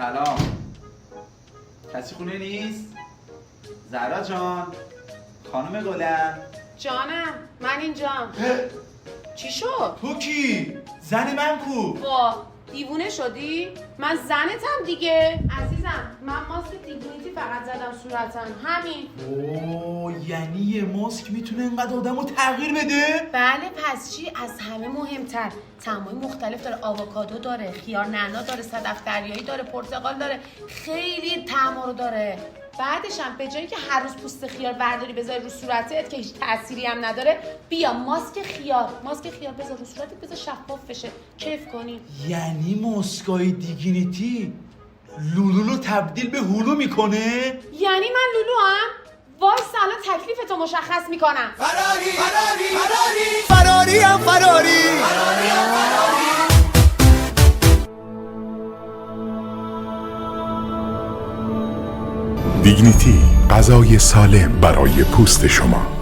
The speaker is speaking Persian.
سلام. کسی خونه نیست؟ زهرا جان، خانم گلم. جانم، من اینجام. چی شد؟ تو کی؟ زن من کو؟ وا، دیوونه شدی؟ من زنتم دیگه. عزیزم، من ماسک دیگنیتی فقط زدم صورتم، همین. اوه، یعنی یه ماسک میتونه اینقدر آدمو تغییر بده؟ بله، پس چی؟ از همه مهمتر طعمای مختلف داره. آووکادو داره، خیار نعنا داره، صدف دریایی داره، پرتقال داره، خیلی طعما رو داره. بعدش هم به جایی که هر روز پوست خیار برداری بذاری رو صورتت که هیچ تأثیری هم نداره، بیا ماسک خیار بذار رو صورتت، بذار شفاف بشه، کیف کنی. یعنی ماسکای دیگینیتی لولو رو تبدیل به هولو میکنه؟ یعنی من لولو هم؟ وای سالا تکلیفتو مشخص میکنم. فراری هم فراری. دیگنیتی، غذای سالم برای پوست شما.